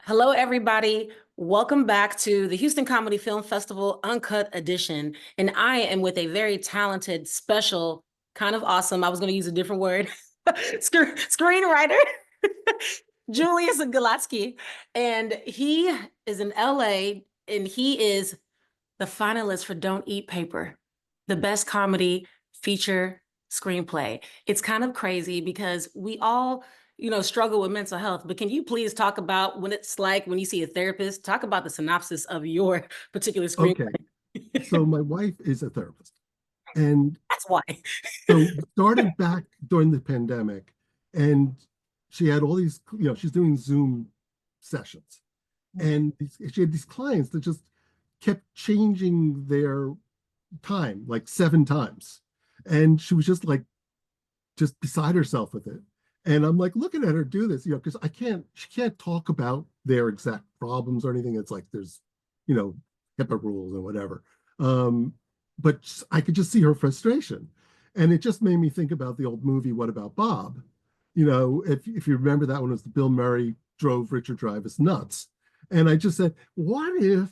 Hello, everybody. Welcome back to the Houston Comedy Film Festival Uncut Edition. And I am with a very talented, special, kind of awesome, I was going to use a different word, screenwriter, Julius Galatsky. And he is in LA and he is the finalist for Don't Eat Paper, the best comedy feature screenplay. It's kind of crazy because we all, struggle with mental health, but can you please talk about when it's like when you see a therapist, talk about the synopsis of your particular screenplay. Okay, so my wife is a therapist, and That's why. so started back during the pandemic, and she had all these, she's doing Zoom sessions, and she had these clients that just kept changing their time like 7 times, and she was just like, just beside herself with it. And I'm like looking at her do this, because she can't talk about their exact problems or anything. It's like there's, you know, HIPAA rules and whatever. Um, but I could just see her frustration. And it just made me think about the old movie, What About Bob? If you remember, that one was the Bill Murray drove Richard Dreyfuss nuts. And I just said, what if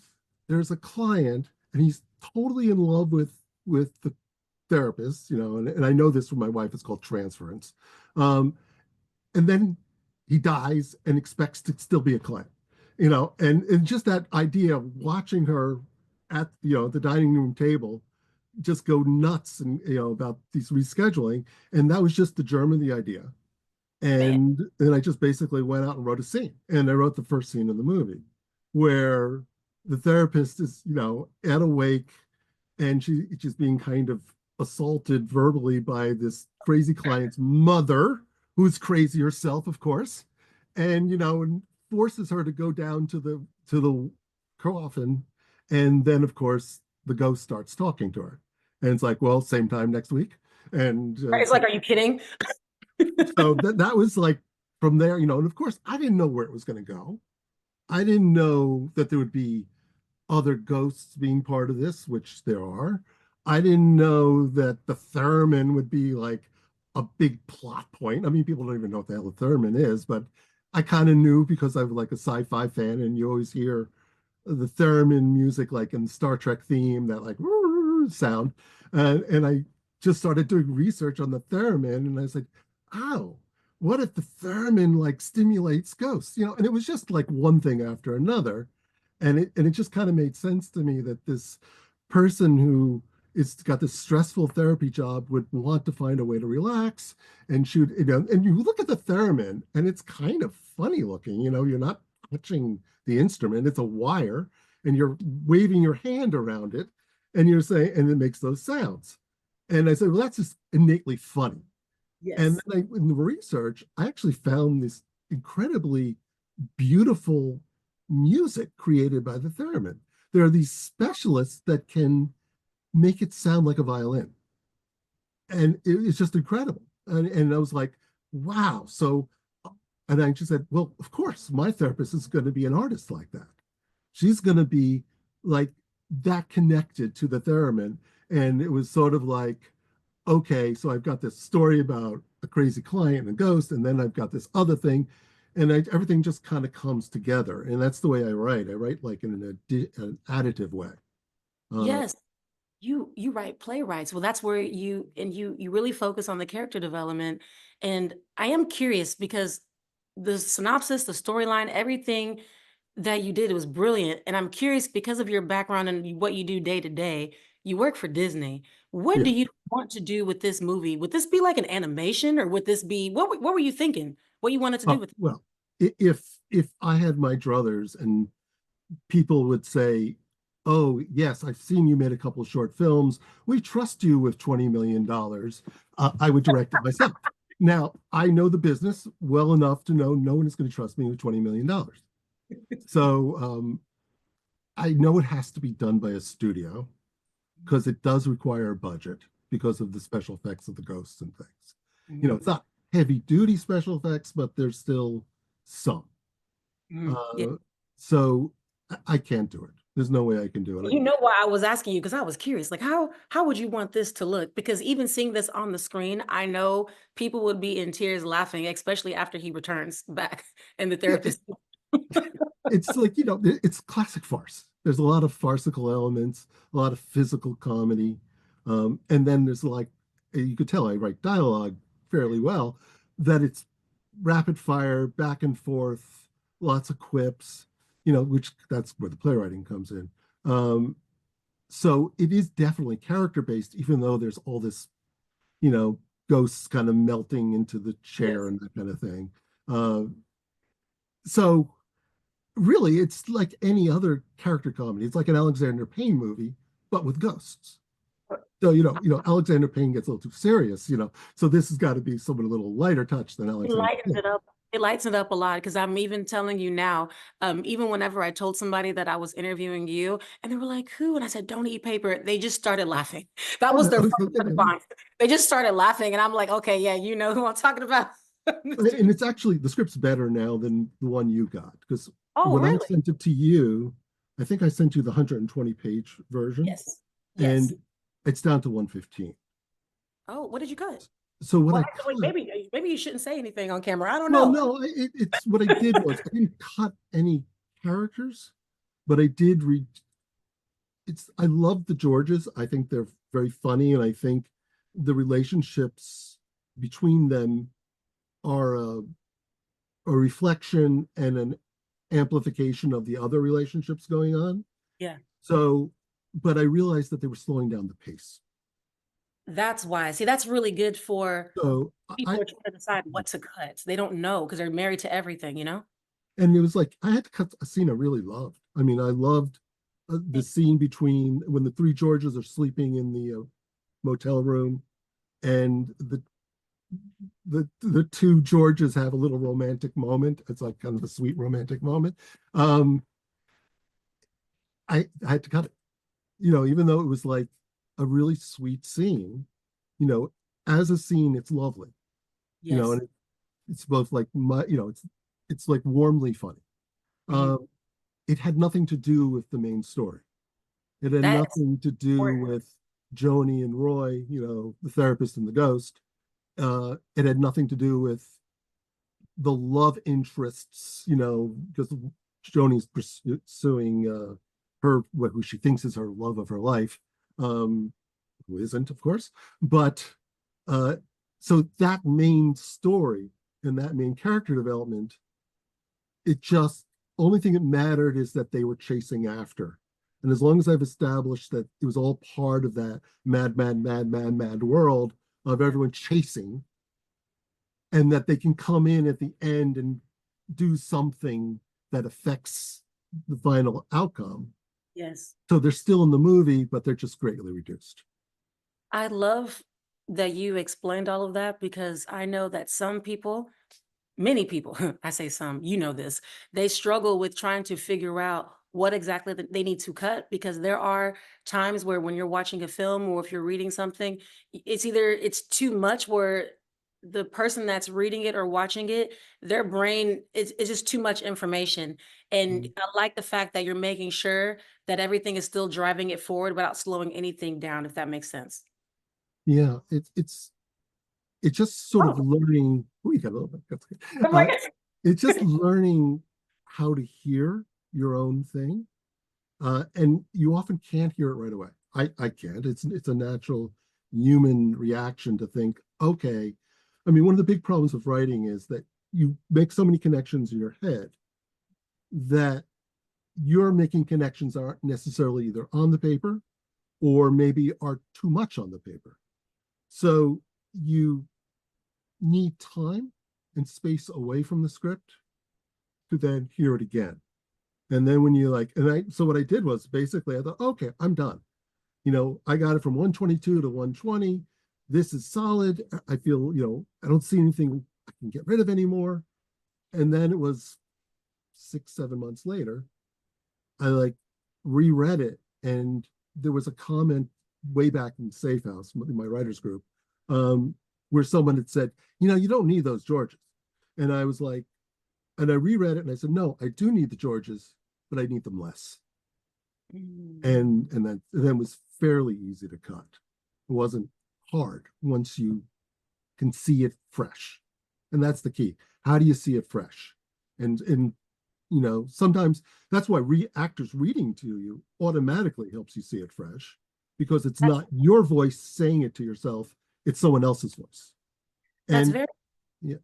there's a client and he's totally in love with the therapist, and I know this from my wife, it's called transference. Um, and then he dies and expects to still be a client, and just that idea of watching her at the dining room table just go nuts and about these rescheduling. And that was just the germ of the idea. Man, And then I just basically went out and wrote a scene. And I wrote the first scene of the movie where the therapist is, at a wake, and she's being kind of assaulted verbally by this crazy client's mother, who's crazy herself, of course, and and forces her to go down to the coffin. And then of course the ghost starts talking to her, and it's like, well, same time next week. And it's like, are you kidding? so that was like, from there, and of course I didn't know where it was going to go. I didn't know that there would be other ghosts being part of this, which there are. I didn't know that the theremin would be like a big plot point. I mean, people don't even know what the hell a theremin is, but I kind of knew because I'm like a sci-fi fan, and you always hear the theremin music, like in Star Trek theme, that like sound. And I just started doing research on the theremin, and I was like, oh, what if the theremin like stimulates ghosts? And it was just like one thing after another. And it just kind of made sense to me that this person who is got this stressful therapy job would want to find a way to relax and shoot, and you look at the theremin and it's kind of funny looking. You're not touching the instrument, it's a wire, and you're waving your hand around it, and you're saying, and it makes those sounds. And I said, well, that's just innately funny. And Yes. then in the research, I actually found this incredibly beautiful music created by the theremin. There are these specialists that can make it sound like a violin, and it's just incredible. And I was like, wow. So, and I just said, well, of course, my therapist is going to be an artist like that. She's going to be like that, connected to the theremin. And it was sort of like, okay, so I've got this story about a crazy client and a ghost, and then I've got this other thing, and everything just kind of comes together. And that's the way I write. I write like in an additive way. Uh, Yes. You write playwrights. Well, that's where you really focus on the character development. And I am curious because the synopsis, the storyline, everything that you did was brilliant. And I'm curious because of your background and what you do day to day. You work for Disney. What yeah. do you want to do with this movie? Would this be like an animation, or would this be what were you thinking? What you wanted to do with it? Well, if I had my druthers and people would say, "Oh, yes, I've seen you made a couple of short films. We trust you with $20 million," I would direct it myself. Now, I know the business well enough to know no one is going to trust me with $20 million. So I know it has to be done by a studio because it does require a budget because of the special effects of the ghosts and things. Mhm. It's not heavy duty special effects, but there's still some. Yeah. Uh, so I can't do it. There's no way I can do it. You know why I was asking you, because I was curious, like how would you want this to look? Because even seeing this on the screen, I know people would be in tears laughing, especially after he returns back and the Yeah, therapist. it's like, it's classic farce. There's a lot of farcical elements, a lot of physical comedy. And then there's like, you could tell I write dialogue fairly well, that it's rapid fire, back and forth, lots of quips, which that's where the playwriting comes in. So it is definitely character based, even though there's all this, you know, ghosts kind of melting into the chair Yes. and that kind of thing. Uh, so really, it's like any other character comedy. It's like an Alexander Payne movie, but with ghosts. So Alexander Payne gets a little too serious, So this has got to be somewhat a little lighter touch than It Alexander lightens Payne. it up. It lightens it up a lot because I'm even telling you now, even whenever I told somebody that I was interviewing you and they were like, who? And I said, don't eat paper. They just started laughing. That was Okay, their first okay. response. They just started laughing. And I'm like, okay, yeah, you know who I'm talking about. And it's actually the script's better now than the one you got because Oh, when I really? sent it to you, I think I sent you the 120-page version, Yes. Yes. and it's down to 115. Oh, what did you cut? So what Well, I actually, cut, maybe you shouldn't say anything on camera. I don't well, know. no, it's what I did was I didn't cut any characters, but I did read. I love the Georges. I think they're very funny, and I think the relationships between them are a reflection and an amplification of the other relationships going on. Yeah. So, but I realized that they were slowing down the pace. That's why. See, that's really good for So people I, who are trying to decide what to cut. They don't know because they're married to everything, you know? and it was like I had to cut a scene I really loved. I mean, I loved the scene between when the three Georges are sleeping in the motel room, and the two Georges have a little romantic moment. It's like kind of a sweet romantic moment. Um, I had to cut it, even though it was like a really sweet scene, you know, as a scene, it's lovely, Yes. and it's both like it's like warmly funny. Mhm. Um, it had nothing to do with the main story. It had That's nothing to do important. with Joni and Roy, the therapist and the ghost. It had nothing to do with the love interests, because Joni's pursuing who she thinks is her love of her life, who isn't, of course. But uh, so that main story and that main character development, it just only thing that mattered is that they were chasing after. And as long as I've established that it was all part of that mad, mad, mad, mad, mad world of everyone chasing, and that they can come in at the end and do something that affects the final outcome. Yes. So they're still in the movie, but they're just greatly reduced. I love that you explained all of that because I know that some people, many people, I say some, you know this, they struggle with trying to figure out what exactly that they need to cut because there are times where when you're watching a film or if you're reading something, it's either it's too much where the person that's reading it or watching it, their brain is just too much information. And I like the fact that you're making sure that everything is still driving it forward without slowing anything down, if that makes sense. Yeah, it's just sort of Oh, learning. Oh, you got a little bit. That's good. I'm like, It's just learning how to hear your own thing, and you often can't hear it right away. I can't. It's a natural human reaction to think, okay. I mean, one of the big problems with writing is that you make so many connections in your head that you're making connections aren't necessarily either on the paper or maybe are too much on the paper. So you need time and space away from the script to then hear it again. And then when you so what I did was basically I thought, okay, I'm done. I got it from 122 to 120. This is solid. I feel, I don't see anything I can get rid of anymore. And then it was 6, 7 months later, I reread it, and there was a comment way back in Safe House, in my writers group, where someone had said, you don't need those Georges. And I was like, and I reread it and I said, no, I do need the Georges, but I need them less. mm, And then was fairly easy to cut. It wasn't hard once you can see it fresh. And that's the key. How do you see it fresh? And sometimes that's why actors reading to you automatically helps you see it fresh, because it's That's not your voice saying it to yourself, it's someone else's voice. that's And very yeah,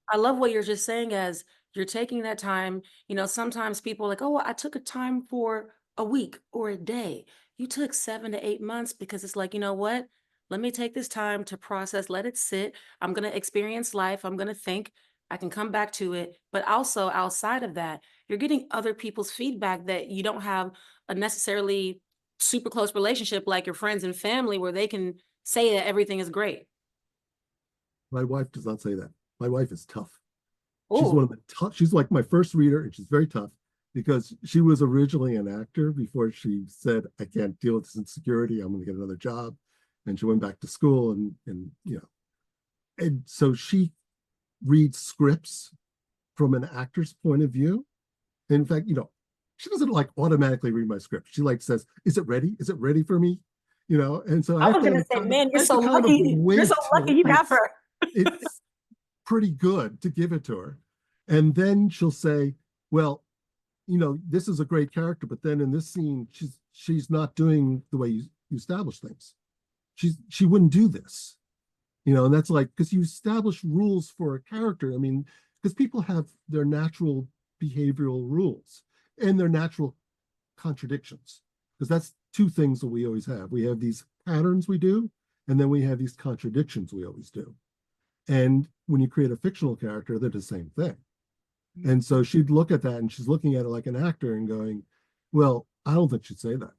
I love what you're just saying as you're taking that time. Sometimes people are like, oh, well, I took a time for a week or a day. You took 7 to 8 months because it's like, you know what? Let me take this time to process, let it sit. I'm going to experience life. I'm going to think. I can come back to it. But also outside of that, you're getting other people's feedback that you don't have a necessarily super close relationship like your friends and family where they can say that everything is great. my wife does not say that. My wife is tough. She's one Oh, of the tough. She's like my first reader, and she's very tough because she was originally an actor before she said, "I can't deal with this insecurity. I'm going to get another job," and she went back to school, and so she reads scripts from an actor's point of view. And in fact, she doesn't like automatically read my script. She like says, "Is it ready? Is it ready for me?" And so I I have was to gonna like say, kind of, man, I you're have so to kind of lucky. You're so wait lucky till you have her. it's pretty good to give it to her. And then she'll say, well, this is a great character, but then in this scene, she's not doing the way you establish things. She wouldn't do this. And that's like, because you establish rules for a character. I mean, because people have their natural behavioral rules and their natural contradictions. Because that's two things that we always have. We have these patterns we do, and then we have these contradictions we always do. And when you create a fictional character, they're the same thing. And so she'd look at that and she's looking at it like an actor and going, well, I don't think she'd say that,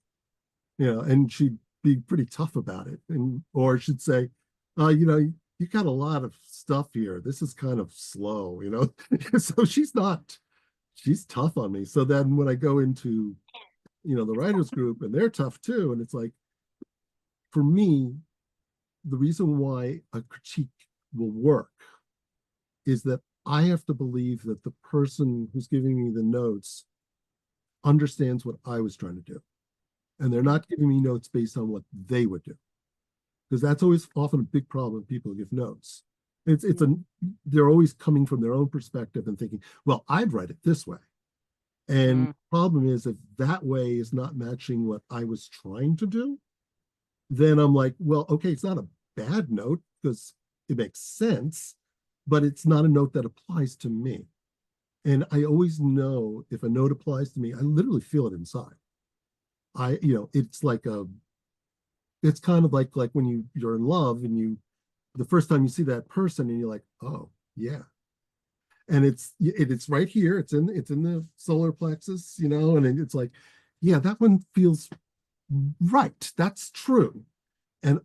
and she'd be pretty tough about it. Or she'd say, you got a lot of stuff here. This is kind of slow. So she's tough on me. So then when I go into, the writers group, and they're tough too. And it's like, for me, the reason why a critique will work is that I have to believe that the person who's giving me the notes understands what I was trying to do. And they're not giving me notes based on what they would do. Because that's always often a big problem when people give notes. They're always coming from their own perspective and thinking, well, I'd write it this way. And Mm. the problem is, if that way is not matching what I was trying to do, then I'm like, well, okay, it's not a bad note because it makes sense, but it's not a note that applies to me. And I always know if a note applies to me, I literally feel it inside. It's like it's kind of like when you're in love and the first time you see that person and you're like, oh yeah. And it's right here. It's in the solar plexus, and it's like, yeah, that one feels right. That's true. And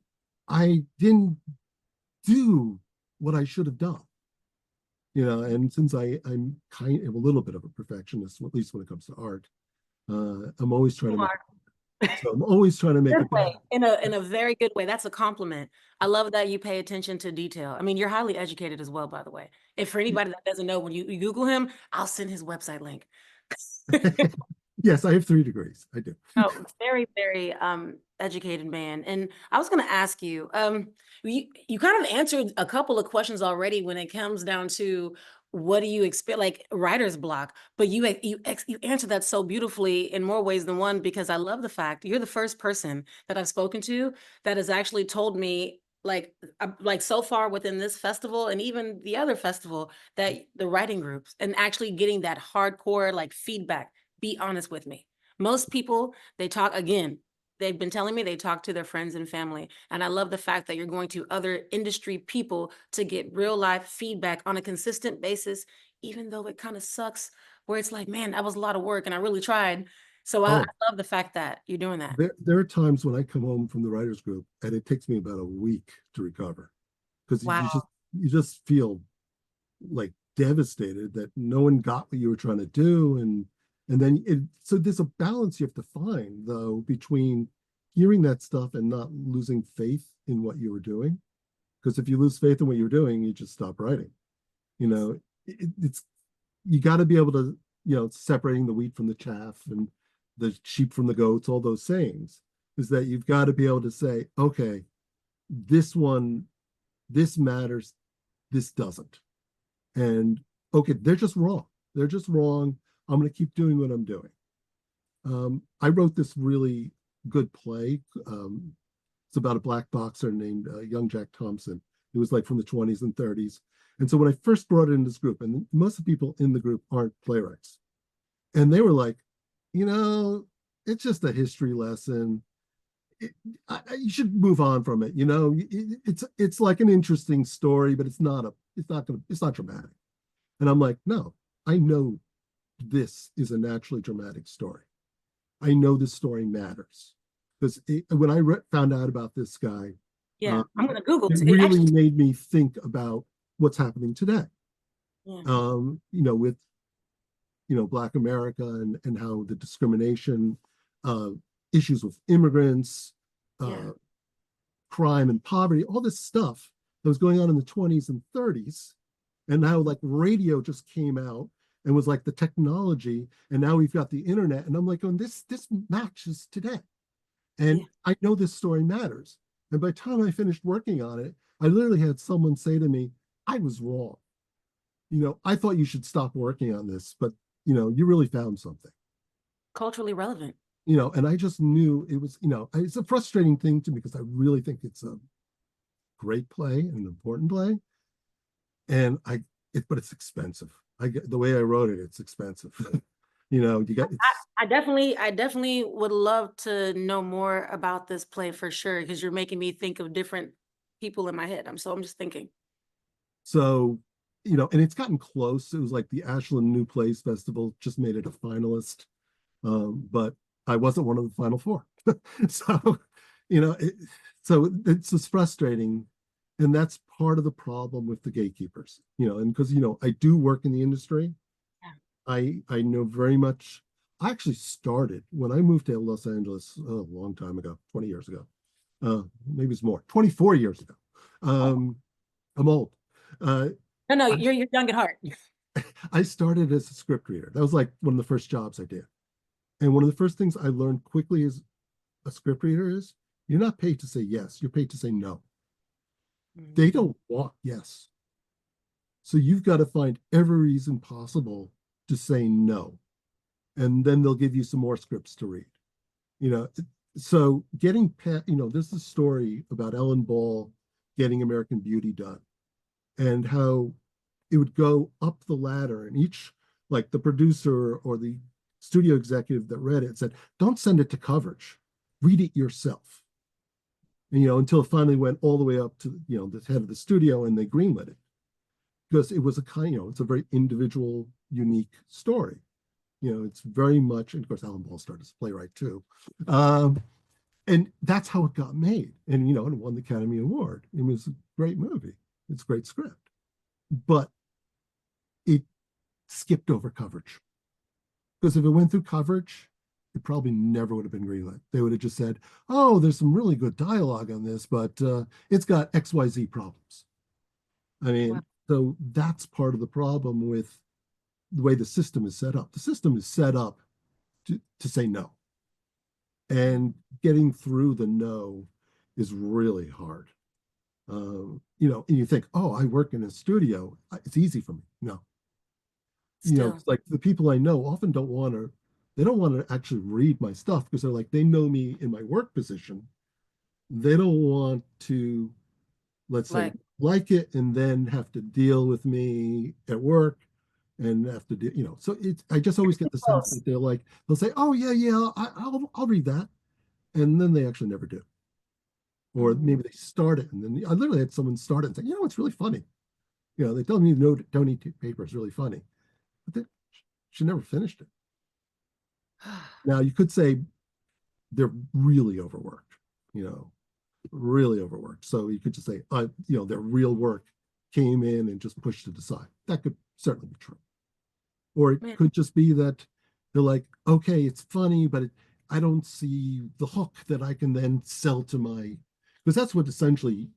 I didn't do what I should have done. And since I'm kind of a little bit of a perfectionist, at least when it comes to art, I'm always trying to make it. So I'm always trying to make Good it way, better. in a very good way. That's a compliment. I love that you pay attention to detail. I mean, you're highly educated as well, by the way. If for anybody that doesn't know, when you Google him, I'll send his website link. Yes, I have 3 degrees. I do. Oh, very, very educated man. And I was going to ask you, you kind of answered a couple of questions already when it comes down to what do you expect, like writer's block. But you answered that so beautifully in more ways than one, because I love the fact you're the first person that I've spoken to that has actually told me, like so far within this festival and even the other festival, that the writing groups and actually getting that hardcore like feedback. Be honest with me. Most people, they talk again. They've been telling me they talk to their friends and family. And I love the fact that you're going to other industry people to get real life feedback on a consistent basis, even though it kind of sucks, where it's like, man, that was a lot of work and I really tried. So I Oh, love the fact that you're doing that. there are times when I come home from the writers group and it takes me about a week to recover, because Wow. you just feel like devastated that no one got what you were trying to do. And then so there's a balance you have to find, though, between hearing that stuff and not losing faith in what you were doing. Because if you lose faith in what you're doing, you just stop writing. It's you got to be able to, separating the wheat from the chaff and the sheep from the goats, all those sayings, is that you've got to be able to say, okay, this one, this matters, this doesn't. And okay, they're just wrong. They're just wrong. I'm going to keep doing what I'm doing. I wrote this really good play. It's about a black boxer named Young Jack Thompson. It was like from the 20s and 30s. And so when I first brought it in this group, and most of the people in the group aren't playwrights, and they were like, you know, it's just a history lesson. You should move on from it. You know, it's like an interesting story, but it's not dramatic. And I'm like, no, I know this is a naturally dramatic story. I know this story matters because when I found out about this guy, Yeah, I'm gonna Google it it. really Actually, made me think about what's happening today. yeah, With Black America and how the discrimination, uh, issues with immigrants, yeah, crime and poverty, all this stuff that was going on in the 20s and 30s, and now like radio just came out and was like the technology, and now we've got the internet, and I'm like, oh, this matches today, and yeah. I know this story matters. And by the time I finished working on it, I literally had someone say to me, I was wrong. I thought you should stop working on this, but you really found something. Culturally relevant. And I just knew it was, it's a frustrating thing to me because I really think it's a great play and an important play. And but it's expensive. I get the way I wrote it, it's expensive. You got it's I definitely would love to know more about this play for sure, because you're making me think of different people in my head. I'm just thinking. so, and it's gotten close. It was like the Ashland New Plays Festival just made it a finalist. But I wasn't one of the final four. So, you know, it, so it's just frustrating. And that's part of the problem with the gatekeepers, and because, I do work in the industry. Yeah. I know very much. I actually started when I moved to Los Angeles a long time ago, 20 years ago. Maybe it's more, 24 years ago. I'm old. Uh, No, I, you're young at heart. I started as a script reader. That was like one of the first jobs I did. And one of the first things I learned quickly as a script reader is you're not paid to say yes, you're paid to say no. They don't want yes. So you've got to find every reason possible to say no. And then they'll give you some more scripts to read. You know, so getting past, this is a story about Ellen Ball getting American Beauty done and how it would go up the ladder and each, like the producer or the studio executive that read it said, don't send it to coverage, read it yourself. And, until it finally went all the way up to, the head of the studio and they greenlit it because it was it's a very individual, unique story. It's very much, and of course, Alan Ball started as a playwright too. And that's how it got made. And, and it won the Academy Award. It was a great movie. It's a great script. But it skipped over coverage. Because if it went through coverage, it probably never would have been greenlit. They would have just said, oh, there's some really good dialogue on this, but it's got XYZ problems. I mean, Wow. so that's part of the problem with the way the system is set up. The system is set up to say no. And getting through the no is really hard. And you think, oh, I work in a studio. It's easy for me. No. Still. It's like the people I know often they don't want to actually read my stuff because they're like, they know me in my work position. They don't want to, let's say, like it and then have to deal with me at work and have to do, so I just always get the sense that they'll say, oh yeah, I'll read that. And then they actually never do. Or maybe they start it and then I literally had someone start it and say, it's really funny. They tell me no, don't eat paper is really funny. But she never finished it. Now you could say they're really overworked, really overworked. So you could just say, their real work came in and just pushed it aside. That could certainly be true. Or it could just be that they're like, okay, it's funny, but I don't see the hook that I can then sell to because that's what essentially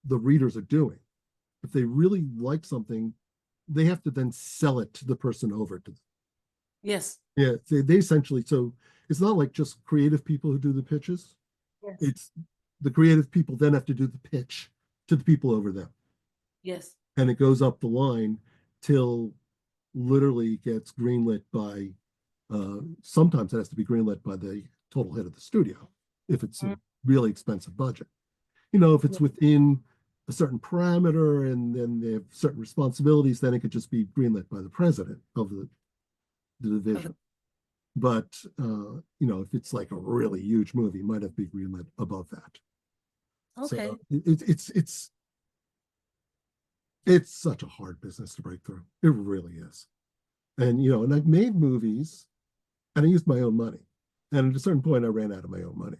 the readers are doing. If they really like something, they have to then sell it to the person over to them. Yes. Yeah, they essentially, so it's not like just creative people who do the pitches. Yes. It's the creative people then have to do the pitch to the people over them. Yes. And it goes up the line till, literally gets greenlit by, sometimes it has to be greenlit by the total head of the studio if it's a Mm, really expensive budget. You know, if yeah. it's within a certain parameter and then they have certain responsibilities, then it could just be greenlit by the president of the Okay. division. But you know, if it's like a really huge movie, it might have to be greenlit above that. So Okay. it's such a hard business to break through. It really is. And you know, and I've made movies and I used my own money. And at a certain point, I ran out of my own money.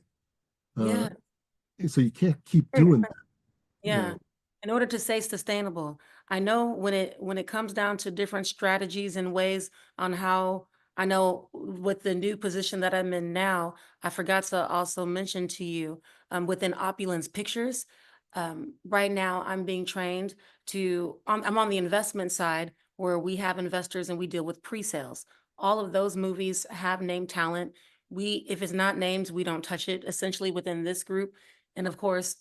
Uh, Yeah. so you can't keep Very doing that, expensive. you Yeah. know. In order to stay sustainable, I know when it comes down to different strategies and ways on how I know with the new position that I'm in now, I forgot to also mention to you within Opulence Pictures. Right now, I'm being trained I'm on the investment side where we have investors and we deal with pre-sales. All of those movies have named talent. If it's not named, we don't touch it essentially within this group. And of course,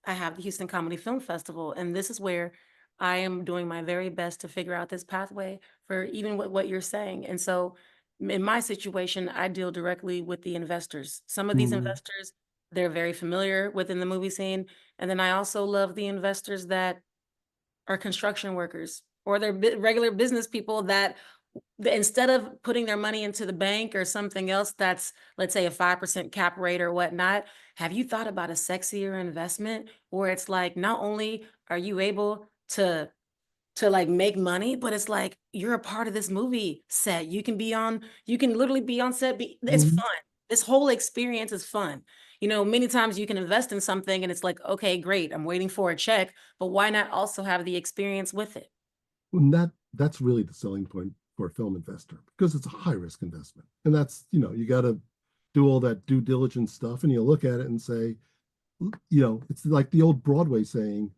I have the Houston Comedy Film Festival, and this is where I am doing my very best to figure out this pathway for even what you're saying. And so in my situation, I deal directly with the investors. Some of these Mm, investors, they're very familiar within the movie scene. And then I also love the investors that are construction workers or they're regular business people that instead of putting their money into the bank or something else that's, let's say, a 5% cap rate or whatnot, have you thought about a sexier investment where it's like not only are you able to like make money, but it's like you're a part of this movie set. You can literally be on set. It's mhm. fun. This whole experience is fun. You know, many times you can invest in something and it's like, okay, great, I'm waiting for a check, but why not also have the experience with it? And that's really the selling point for a film investor because it's a high risk investment. And that's, you know, you got to do all that due diligence stuff and you look at it and say, you know, it's like the old Broadway saying,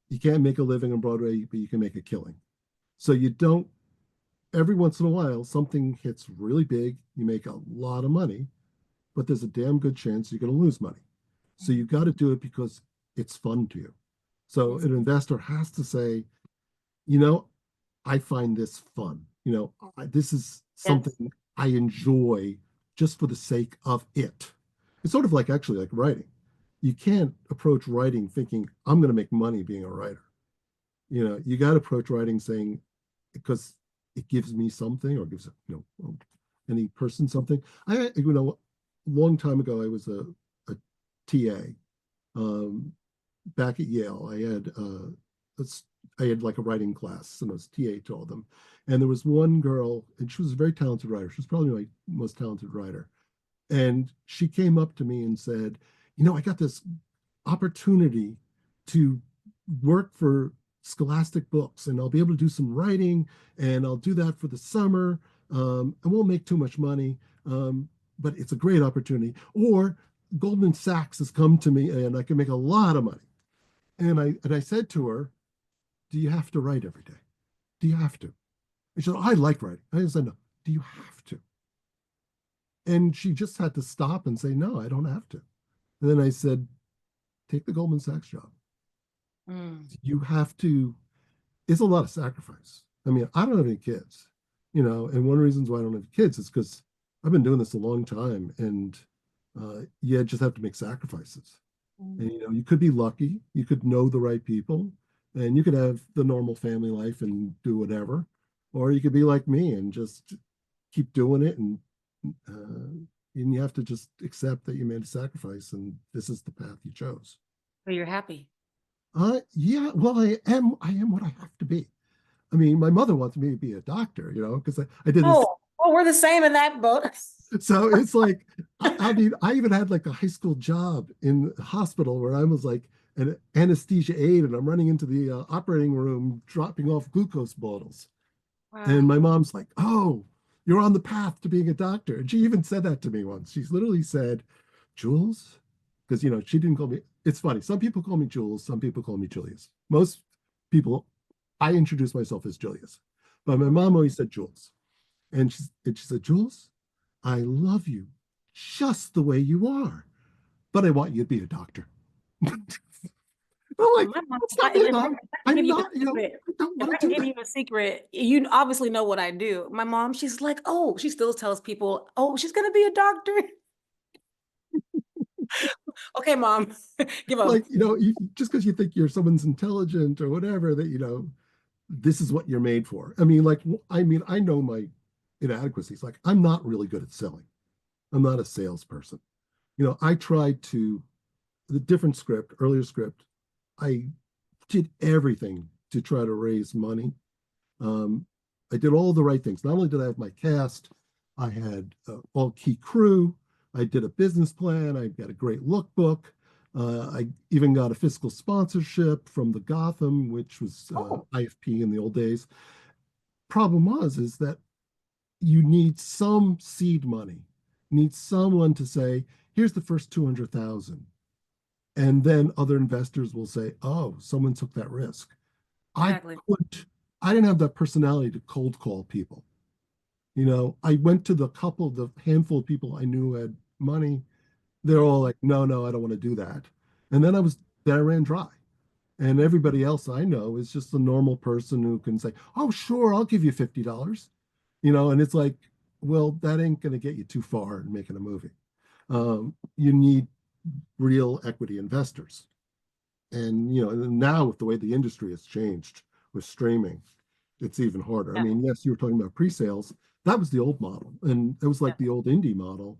you can't make a living on Broadway, but you can make a killing. So you don't, every once in a while, something hits really big, you make a lot of money, but there's a damn good chance you're going to lose money. So you got to do it because it's fun to you. So It's an investor has to say, you know, I find this fun. You know, this is yes. something I enjoy just for the sake of it. It's sort of like actually like writing. You can't approach writing thinking, I'm going to make money being a writer. You know, you got to approach writing saying, because it gives me something or gives, you know, any person something. You know, a long time ago, I was a TA. Um, Back at Yale, I had like a writing class, and I was TA to all of them. And there was one girl, and she was a very talented writer. She was probably my most talented writer. And she came up to me and said, "You know, I got this opportunity to work for Scholastic Books, and I'll be able to do some writing, and I'll do that for the summer. I won't make too much money, but it's a great opportunity. Or Goldman Sachs has come to me, and I can make a lot of money." And I said to her, "Do you have to write every day? Do you have to?" And she said, "I like writing." I said, "No, do you have to?" And she just had to stop and say, "No, I don't have to." And then I said, "Take the Goldman Sachs job. Mm. You have to, it's a lot of sacrifice." I mean, I don't have any kids, you know, and one of the reasons why I don't have kids is because I've been doing this a long time and you just have to make sacrifices. And, you know, you could be lucky, you could know the right people, and you could have the normal family life and do whatever. Or you could be like me and just keep doing it and you have to just accept that you made a sacrifice and this is the path you chose. So you're happy. Yeah, well, I am what I have to be. I mean, my mother wants me to be a doctor, you know, because I did this. Oh, well, we're the same in that boat. So it's like, I mean, I even had like a high school job in the hospital where I was like an anesthesia aide and I'm running into the operating room dropping off glucose bottles. And Wow. my mom's like, "Oh, you're on the path to being a doctor." And she even said that to me once. She's literally said, "Jules," because, you know, she didn't call me. It's funny. Some people call me Jules. Some people call me Julius. Most people, I introduce myself as Julius. But my Okay. mom always said Jules. And she said, "Jules, I love you just the way you are, but I want you to be a doctor." like, My mom's it's not not, me, if mom. I can give I'm you a not, secret, I don't if I want to can do give that. you a secret, you obviously know what I do. My mom, she's like, oh, she still tells people, oh, she's gonna be a doctor. Okay, mom, give up. Like, just because you think you're someone's intelligent or whatever, that, this is what you're made for. I mean, like, I know my inadequacies. Like, I'm not really good at selling. I'm not a salesperson. I tried to, the different script, earlier script, I did everything to try to raise money. Um, I did all the right things. Not only did I have my cast, I had all key crew. I did a business plan. I got a great lookbook. I even got a fiscal sponsorship from the Gotham, which was Oh, IFP in the old days. Problem was is that you need some seed money. You need someone to say, "Here's the first 200,000," and then other investors will say, "Oh, someone took that risk." I exactly. couldn't. I didn't have that personality to cold call people. I went to the handful of people I knew had money. They're all like, no, no, I don't want to do that. And then I ran dry. And everybody else I know is just a normal person who can say, oh, sure, I'll give you $50. And it's like, well, that ain't going to get you too far in making a movie. You need real equity investors. And, now with the way the industry has changed with streaming, it's even harder. I Yeah, mean, yes, you were talking about pre-sales. That was the old model. And it was yeah. like the old indie model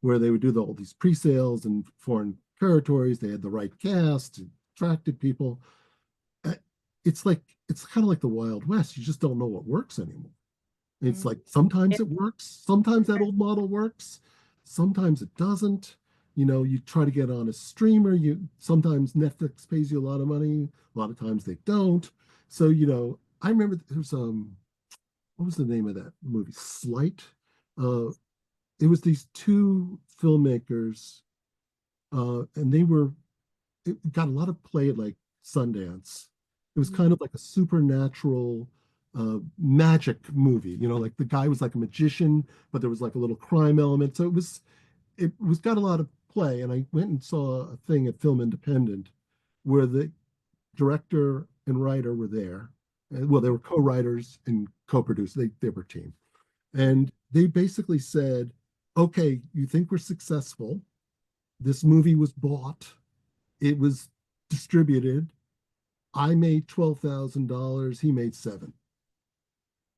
where they would do all these pre-sales in foreign territories. They had the right cast, attracted people. Uh, It's like, it's kind of like the Wild West. You just don't know what works anymore. It's Mhm. like sometimes It- it works, sometimes that old model works, sometimes it doesn't. You try to get on a streamer, sometimes Netflix pays you a lot of money, a lot of times they don't. So, I remember there's what was the name of that movie? Slight. Uh it was these two filmmakers, and it got a lot of play at like Sundance. It was Mhm. kind of like a supernatural magic movie. Like the guy was like a magician, but there was like a little crime element. So it was got a lot of play. And I went and saw a thing at Film Independent where the director and writer were there. And, well, they were co-writers and co-producers. They were a team. And they basically said, okay, you think we're successful. This movie was bought, it was distributed. I made $12,000. He made seven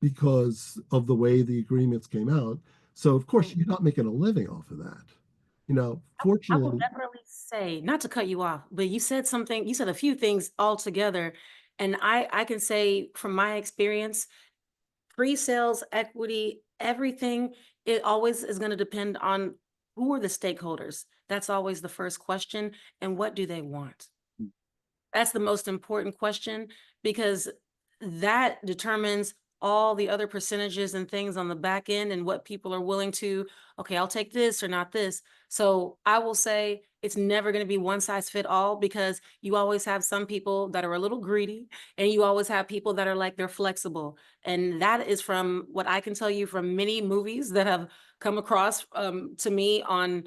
because of the way the agreements came out. So of course you're not making a living off of that. I will Fortunately, definitely say, not to cut you off, but you said something, you said a few things all together. And I can say from my experience, pre-sales, equity, everything, it always is going to depend on who are the stakeholders. That's always the first question. And what do they want? That's the most important question because that determines all the other percentages and things on the back end and what people are willing to, okay, I'll take this or not this. So I will say it's never going to be one size fit all because you always have some people that are a little greedy and you always have people that are like they're flexible. And that is from what I can tell you from many movies that have come across to me on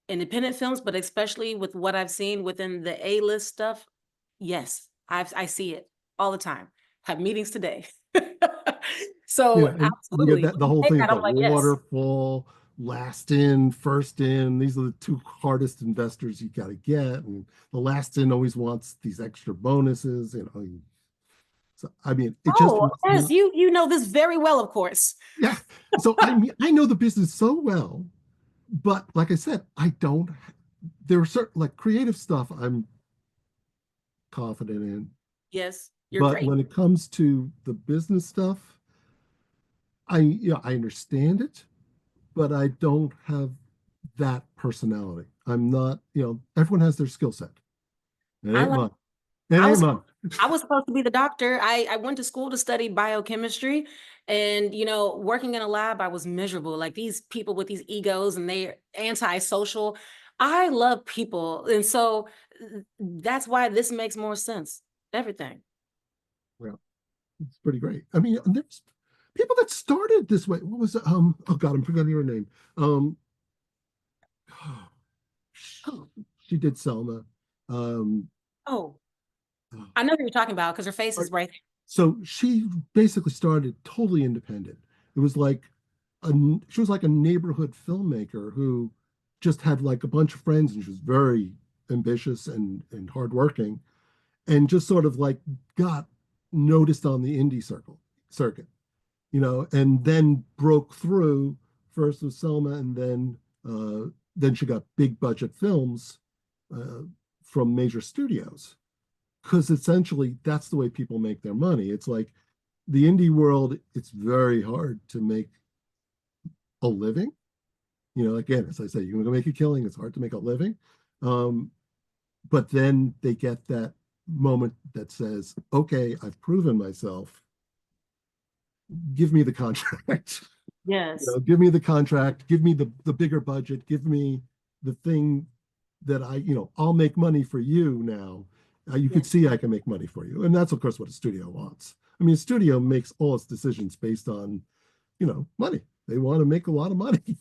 independent films, but especially with what I've seen within the A-list stuff. Yes, I see it all the time. Have meetings today. yeah, So and you get absolutely. that When the you whole say thing of that, the I'm like, yes. waterfall, last in, first in. These are the two hardest investors you got to get, and the last in always wants these extra bonuses. So I mean, it just Oh, was yes, not. you know this very well, of course. Yeah. So I mean, I know the business so well, but like I said, I don't. There are certain like creative stuff I'm confident in, Yes, you're but great. when it comes to the business stuff, I understand it, but I don't have that personality. I'm not. Everyone has their skill set. It I ain't like mine. It I ain't was mine. I was supposed to be the doctor. I went to school to study biochemistry and working in a lab, I was miserable. Like these people with these egos and they're antisocial. I love people. And so that's why this makes more sense. Everything. Well, it's pretty great. I mean, there's people that started this way. What was it? Oh God, I'm forgetting her name. Um, Oh, she did Selma. Um, oh. I know who you're talking about because her face is right So she basically started totally independent. It was like she was like a neighborhood filmmaker who just had like a bunch of friends, and she was very ambitious and hardworking, and just sort of like got noticed on the indie circuit, and then broke through first with Selma, and then she got big budget films uh, from major studios, because essentially that's the way people make their money. It's like the indie world, it's very hard to make a living. Again, as I say, you're going to make a killing, it's hard to make a living. Um, but then they get that moment that says, okay, I've proven myself. Give me the contract. Yes. Give me the contract, give me the bigger budget, give me the thing that I'll make money for you now. You Yeah. could see I can make money for you. And that's, of course, what a studio wants. I mean, a studio makes all its decisions based on, money. They want to make a lot of money.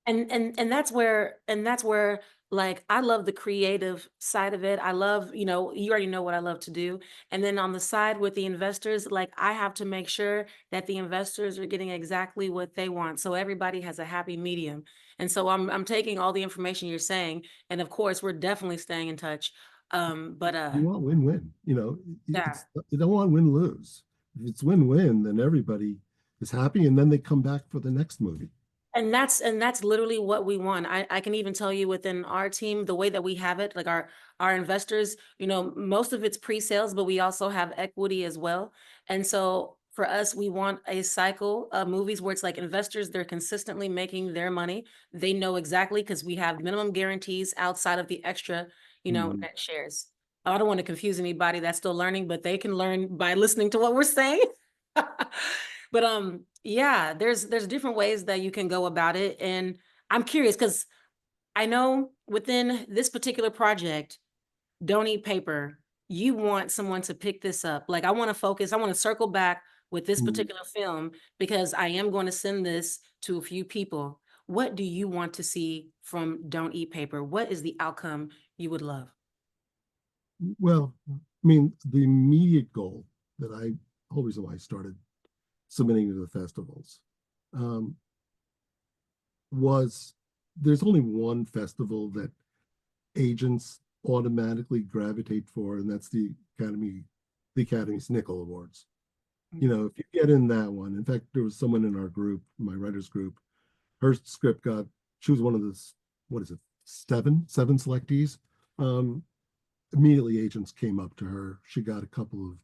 And that's where like I love the creative side of it. I love, you already know what I love to do. And then on the side with the investors, like I have to make sure that the investors are getting exactly what they want. So everybody has a happy medium. And so I'm taking all the information you're saying. And of course, we're definitely staying in touch. But You want win-win. yeah. You don't want win-lose. If it's win-win, then everybody is happy, and then they come back for the next movie. And that's literally what we want. I can even tell you within our team, the way that we have it, like our investors, most of it's pre-sales, but we also have equity as well. And so for us, we want a cycle of movies where it's like investors, they're consistently making their money. They know exactly because we have minimum guarantees outside of the extra, Mhm. net shares. I don't want to confuse anybody that's still learning, but they can learn by listening to what we're saying. But yeah, there's different ways that you can go about it. And I'm curious because I know within this particular project, Don't Eat Paper, you want someone to pick this up. Like I want to circle back with this Mhm. particular film because I am going to send this to a few people. What do you want to see from Don't Eat Paper? What is the outcome you would love? Well, I mean, the immediate goal that whole reason why I started submitting to the festivals um, was there's only one festival that agents automatically gravitate for, and that's the Academy's Nickel Awards. If you get in that one, in fact, there was someone in our group, my writers group, her script she was one of the, what is it, seven selectees. Um, Immediately agents came up to her. She got a couple of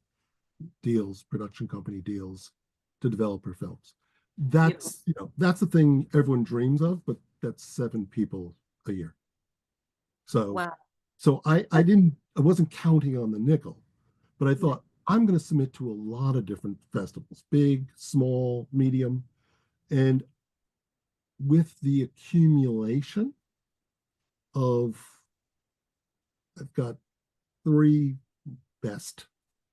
deals, production company deals, to develop her films. Beautiful. That's the thing everyone dreams of, but that's 7 people a year. So Wow. I wasn't counting on the nickel, but I Yeah. thought I'm going to submit to a lot of different festivals, big, small, medium, and with the accumulation of, I've got 3 best,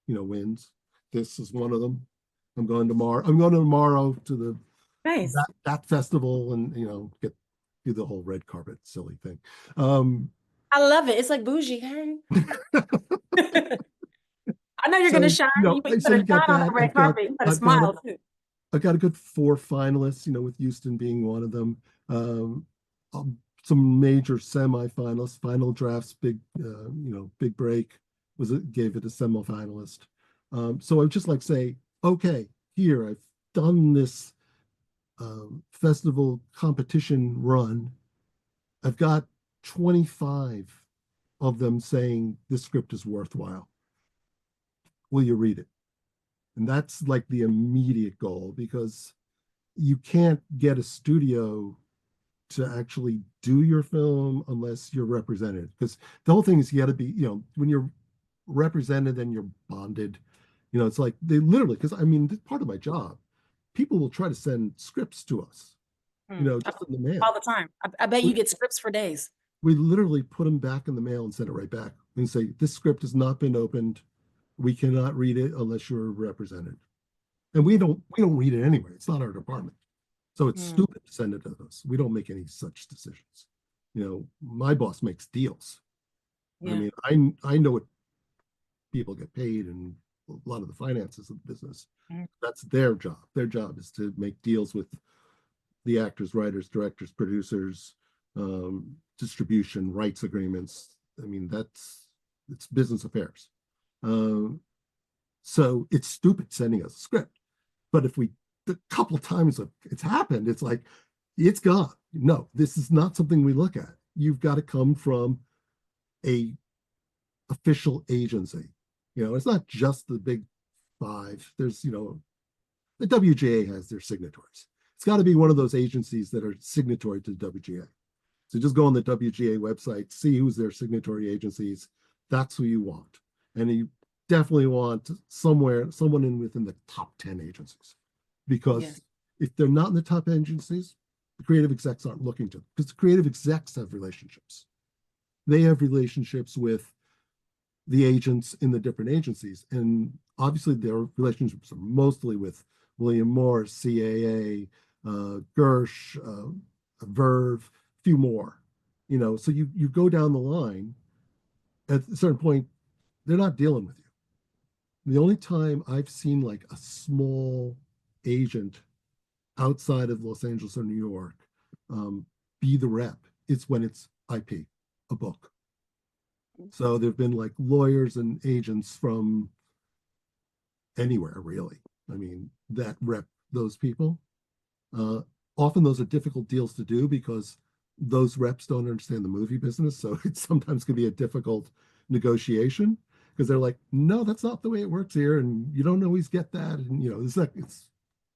wins. This is one of them. I'm going tomorrow to Nice. that festival, and get do the whole red carpet silly thing. Um, I love it. It's like bougie. Hey. I know you're so gonna shine. You so better you got shine on the that. red carpet. You better smile too. I've got a good 4 finalists, with Houston being one of them. Um, some major semifinalists, final drafts, big break gave it a semifinalist. So I would just like say, okay, here I've done this festival competition run. I've got 25 of them saying this script is worthwhile. Will you read it? And that's like the immediate goal, because you can't get a studio to actually do your film unless you're represented. Because the whole thing is you got to be, when you're represented and you're bonded, it's like they literally, because I mean, part of my job, people will try to send scripts to us, Hmm. just in the mail. All the time. I bet you We, get scripts for days. we literally put them back in the mail and send it right back and say, this script has not been opened. We cannot read it unless you're represented. And we don't read it anyway. It's not our department. So it's Hmm. stupid to send it to us. We don't make any such decisions. My boss makes deals. I Yeah. mean, I know what people get paid and a lot of the finances of the business. Mm. That's their job. Their job is to make deals with the actors, writers, directors, producers, distribution, rights agreements. I mean, it's business affairs. Um, so it's stupid sending us a script. But if we, the couple times it's happened, it's like, it's gone. No, this is not something we look at. You've got to come from a official agency. It's not just the big five. There's, the WGA has their signatories. It's got to be one of those agencies that are signatory to the WGA. So just go on the WGA website, see who's their signatory agencies. That's who you want. And you definitely want someone within the top 10 agencies. Because Yes. if they're not in the top agencies, the creative execs aren't looking to, because the creative execs have relationships. They have relationships with the agents in the different agencies. And obviously their relationships are mostly with William Morris, CAA, Gersh, Verve, a few more. So you go down the line, at a certain point, they're not dealing with you. The only time I've seen like a small agent outside of Los Angeles or New York be the rep, it's when it's IP, a book. So there've been like lawyers and agents from anywhere, really. I mean, that rep those people. Often those are difficult deals to do because those reps don't understand the movie business. So it sometimes can be a difficult negotiation because they're like, no, that's not the way it works here. And you don't always get that. And,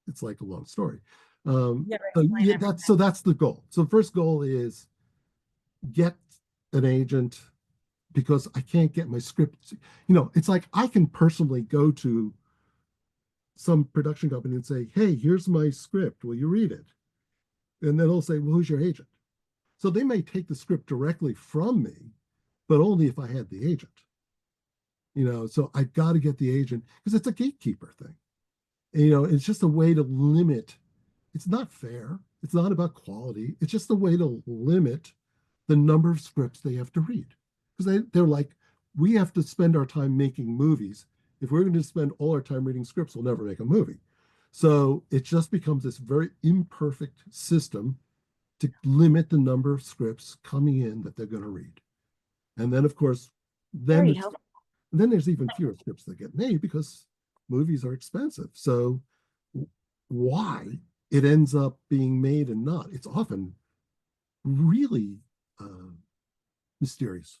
it's like a long story. Yeah, explain everything. So that's the goal. So the first goal is get an agent because I can't get my script. It's like I can personally go to some production company and say, hey, here's my script. Will you read it? And then they'll say, well, who's your agent? So they may take the script directly from me, but only if I had the agent. So I've got to get the agent because it's a gatekeeper thing. And, it's just a way to limit. It's not fair. It's not about quality. It's just a way to limit the number of scripts they have to read. Because they're like, we have to spend our time making movies. If we're going to spend all our time reading scripts, we'll never make a movie. So it just becomes this very imperfect system to limit the number of scripts coming in that they're going to read. And then, of course, Very helpful. then there's even fewer scripts that get made because movies are expensive. So why it ends up being made and not, it's often really mysterious.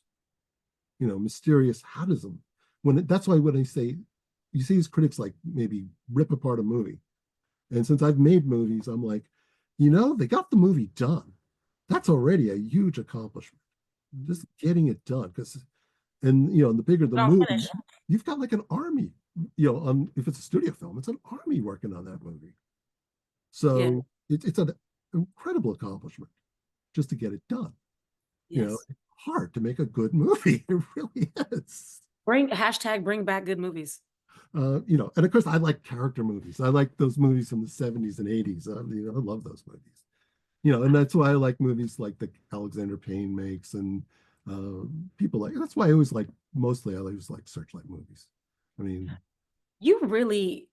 Mysterious. How does them? That's why when I say, you see these critics like maybe rip apart a movie, and since I've made movies, I'm like, they got the movie done. That's already a huge accomplishment. Just getting it done, and the bigger the Don't movie, finish. you've got like an army. If it's a studio film, it's an army working on that movie. Yeah. So it's an incredible accomplishment just to get it done. Yes. It's hard to make a good movie. It really is. Bring back good movies. And of course, I like character movies. I like those movies from the 70s and 80s. I love those movies. And that's why I like movies like the Alexander Payne makes and people like. That's why I always mostly I always like Searchlight movies. I mean, You really,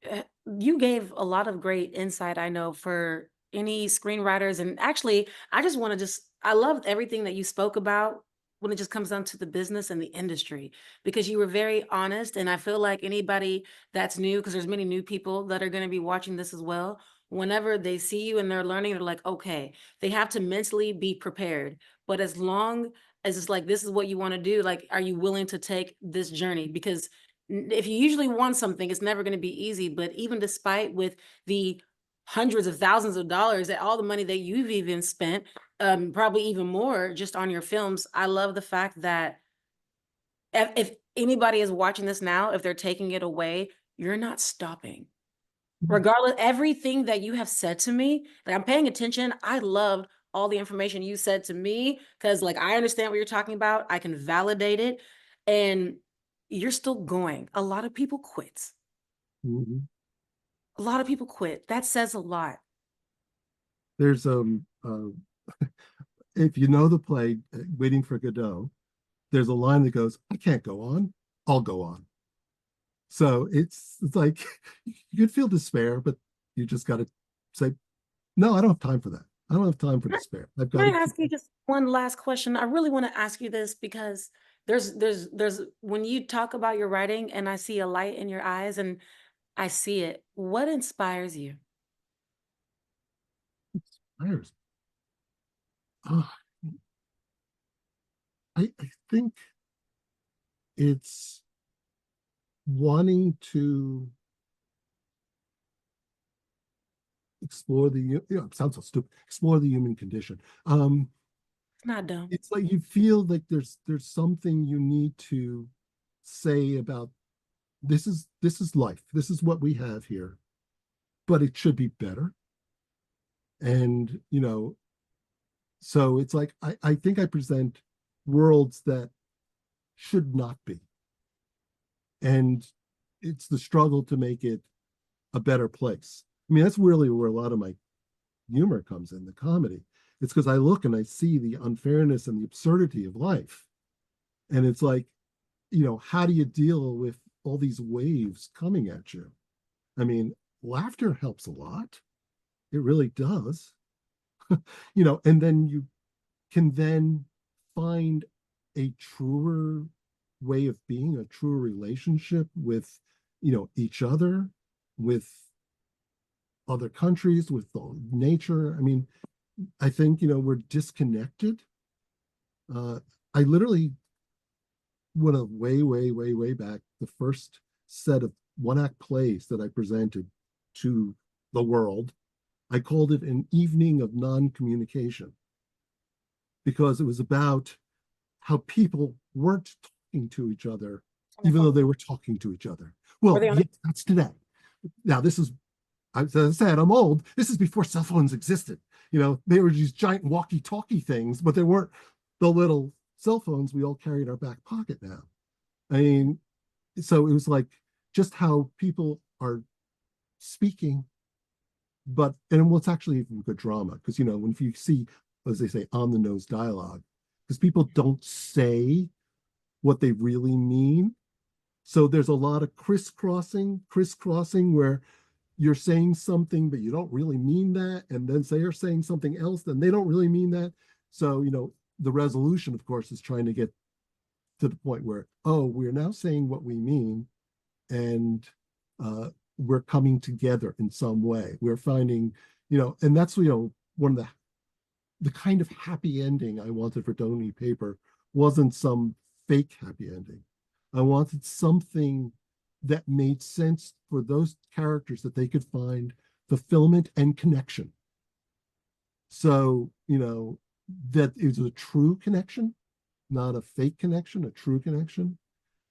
you gave a lot of great insight, I know, for any screenwriters. And actually, I loved everything that you spoke about when it just comes down to the business and the industry, because you were very honest. And I feel like anybody that's new, because there's many new people that are going to be watching this as well, whenever they see you and they're learning, they're like, okay, they have to mentally be prepared. But as long as it's like, this is what you want to do, like, are you willing to take this journey? Because if you usually want something, it's never going to be easy. But even despite with the hundreds of thousands of dollars, that all the money that you've even spent, probably even more just on your films, I love the fact that if anybody is watching this now, if they're taking it away, you're not stopping. Regardless, everything that you have said to me, like, I'm paying attention. I loved all the information you said to me because, like, I understand what you're talking about. I can validate it. And you're still going. A lot of people quit. mhm. A lot of people quit. That says a lot. There's if you know the play Waiting for Godot, there's a line that goes, I can't go on, I'll go on. So it's like you could feel despair, but you just got to say, no, I don't have time for that. I don't have time for despair. I've got to Can I keep. ask you just one last question? I really want to ask you this because there's when you talk about your writing and I see a light in your eyes and I see it. What inspires you? Fires. Oh, I think it's wanting to explore it sounds so stupid, explore the human condition. It's not dumb. It's like you feel like there's something you need to say about this is life. This is what we have here, but it should be better. And so it's like I think I present worlds that should not be. And it's the struggle to make it a better place. I mean, that's really where a lot of my humor comes in, the comedy. It's because I look and I see the unfairness and the absurdity of life. And it's like, how do you deal with all these waves coming at you? I mean, laughter helps a lot. It really does. And then you can then find a truer way of being, a truer relationship with, each other, with other countries, with nature. I mean, I think, we're disconnected. I literally went a way, way, way, way back. The first set of one act plays that I presented to the world, I called it an evening of non-communication because it was about how people weren't talking to each other, On their even though phone. they were talking to each other. Were Well, they on yes, that's today. Now, this is, as I said, I'm old. This is before cell phones existed. They were these giant walkie-talkie things, but they weren't the little cell phones we all carry in our back pocket now. I mean, so it was like just how people are speaking, and what's actually even good drama, because when you see, as they say, on the nose dialogue, because people don't say what they really mean. So there's a lot of crisscrossing where you're saying something, but you don't really mean that. And then say you're saying something else, then they don't really mean that. So, the resolution, of course, is trying to get to the point where, oh, we're now saying what we mean, and we're coming together in some way. We're finding, and that's, one of the kind of happy ending I wanted for Don't Eat Paper wasn't some fake happy ending. I wanted something that made sense for those characters, that they could find fulfillment and connection. So, that it was a true connection, not a fake connection, a true connection.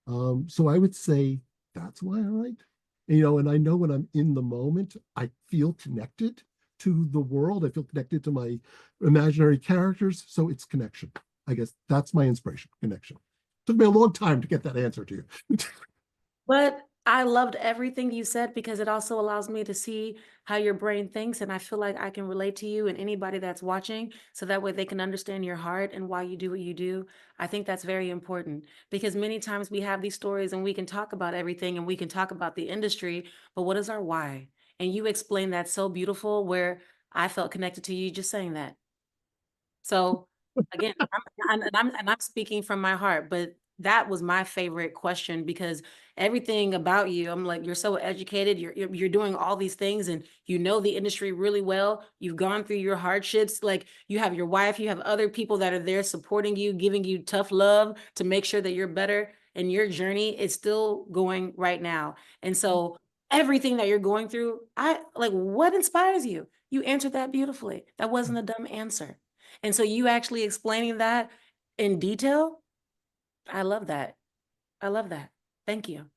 So I would say that's why I write. And I know when I'm in the moment, I feel connected to the world. I feel connected to my imaginary characters. So it's connection. I guess that's my inspiration, connection. Took me a long time to get that answer to you. But I loved everything you said because it also allows me to see how your brain thinks. And I feel like I can relate to you and anybody that's watching so that way they can understand your heart and why you do what you do. I think that's very important because many times we have these stories and we can talk about everything and we can talk about the industry, but what is our why? And you explained that so beautiful where I felt connected to you just saying that. So again, I'm speaking from my heart, but that was my favorite question because everything about you, I'm like, you're so educated, you're doing all these things and you know the industry really well. You've gone through your hardships. Like you have your wife, you have other people that are there supporting you, giving you tough love to make sure that you're better. And your journey is still going right now. And so everything that you're going through, I like what inspires you? You answered that beautifully. That wasn't a dumb answer. And so you actually explaining that in detail, I love that. I love that. Thank you.